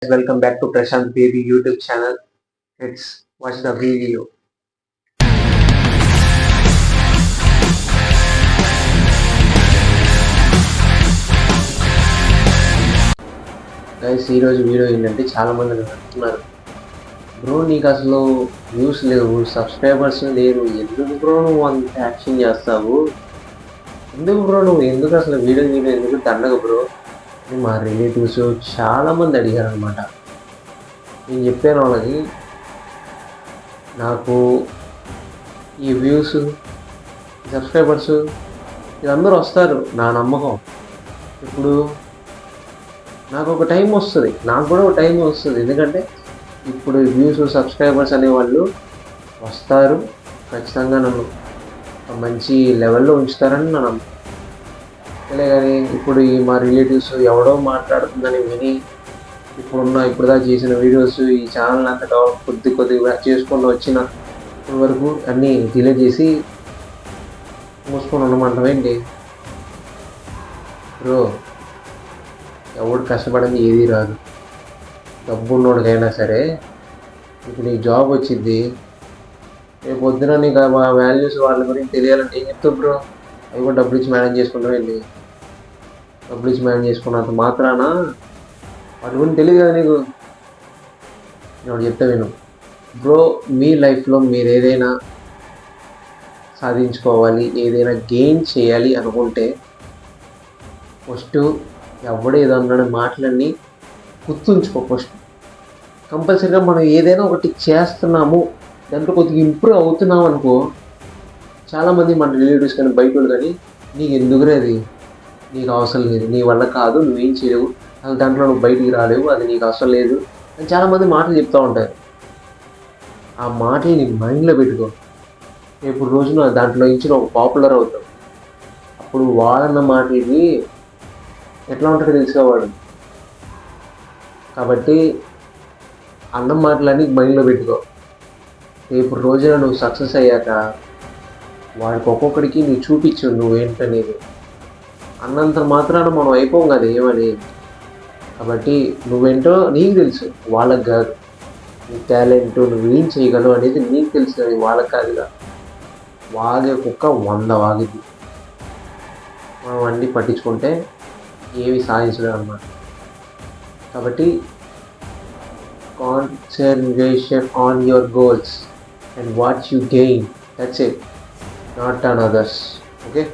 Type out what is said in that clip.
Welcome back to Prashant Baby YouTube channel. Let's watch the video. Guys ఈరోజు video ఏంటంటే చాలామంది అంటున్నారు, bro నీకు అసలు వ్యూస్ లేవు, సబ్స్క్రైబర్స్ లేరు, ఎందుకు బ్రో నువ్వు అంత యాక్షన్ చేస్తావు, ఎందుకు బ్రో నువ్వు ఎందుకు అసలు వీడియో ఎందుకు దండగ బ్రో మా రిలేటివ్స్ చాలామంది అడిగారు అనమాట. నేను చెప్పాను వాళ్ళకి, నాకు ఈ వ్యూస్ సబ్స్క్రైబర్స్ వీళ్ళందరూ వస్తారు నా నమ్మకం. ఇప్పుడు నాకు ఒక టైం వస్తుంది, నాకు కూడా ఒక టైం వస్తుంది, ఎందుకంటే ఇప్పుడు వ్యూస్ సబ్స్క్రైబర్స్ అనేవాళ్ళు వస్తారు, ఖచ్చితంగా నన్ను మంచి లెవెల్లో ఉంచుతారని నా నమ్మకం. కానీ ఇప్పుడు ఈ మా రిలేటివ్స్ ఎవడో మాట్లాడుతుందని విని ఇప్పుడు దాకా చేసిన వీడియోస్ ఈ ఛానల్ అంతటా కొద్దిగా చేసుకొని వచ్చిన ఇప్పటి వరకు అన్నీ డిలే చేసి మూసుకొని ఉండమంటామేంటి బ్రో? ఎవడు కష్టపడింది ఏది రాదు. డబ్బు ఉన్నోడికైనా సరే ఇప్పుడు నీకు జాబ్ వచ్చింది, రేపు పొద్దున నీకు ఆ వాల్యూస్ వాళ్ళ గురించి తెలియాలంటే ఏం చెప్తావు బ్రో? అవి కూడా డబ్బులు ఇచ్చి మేనేజ్ చేసుకుంటామేంటి? డబ్బులు ఇచ్చి మేనేజ్ చేసుకున్నంత మాత్రాన వాటి గురించి తెలియదు కదా నీకు. నేను చెప్తా విను బ్రో, మీ లైఫ్లో మీరు ఏదైనా సాధించుకోవాలి, ఏదైనా గెయిన్ చేయాలి అనుకుంటే ఫస్ట్ ఎవడో ఏదో అన్నాడు మాటలన్నీ గుర్తుంచుకో. ఫస్ట్ కంపల్సరీగా మనం ఏదైనా ఒకటి చేస్తున్నాము, దాంట్లో కొద్దిగా ఇంప్రూవ్ అవుతున్నాం అనుకో, చాలామంది మన రిలేటివ్స్ కానీ బయట వాళ్ళు కానీ నీకు ఎందుకురే అది, నీకు అవసరం లేదు, నీ వల్ల కాదు, నువ్వేం చేయలేవు, అసలు దాంట్లో నువ్వు బయటికి రాలేవు, అది నీకు అవసరం లేదు అని చాలామంది మాటలు చెప్తూ ఉంటారు. ఆ మాటలు నీ మైండ్లో పెట్టుకో. రేపు రోజున దాంట్లో నుంచి ఒక పాపులర్ అవుతావు. అప్పుడు వాడన్న మాటలకి ఎట్లా ఉంటాడో తెలుసుకోవాడు. కాబట్టి అన్న మాటలన్నీ మైండ్లో పెట్టుకో. రేపు రోజున నువ్వు సక్సెస్ అయ్యాక వాడికి ఒక్కొక్కడికి నువ్వు చూపించు నువ్వేంటనేది. అన్నంత మాత్రాన మనం అయిపోం కదా ఏమని. కాబట్టి నువ్వేంటో నీకు తెలుసు, వాళ్ళకి కాదు. నీ టాలెంట్ నువ్వేం చేయగలవు అనేది నీకు తెలుసు, అది వాళ్ళకి కాదుగా. వాగే కుక్క 100 వాగిద్ది. మనం అన్నీ పట్టించుకుంటే ఏవి సాధించలేము అన్నమాట. కాబట్టి concentration on your goals and what you gain, that's it, not on others. Okay.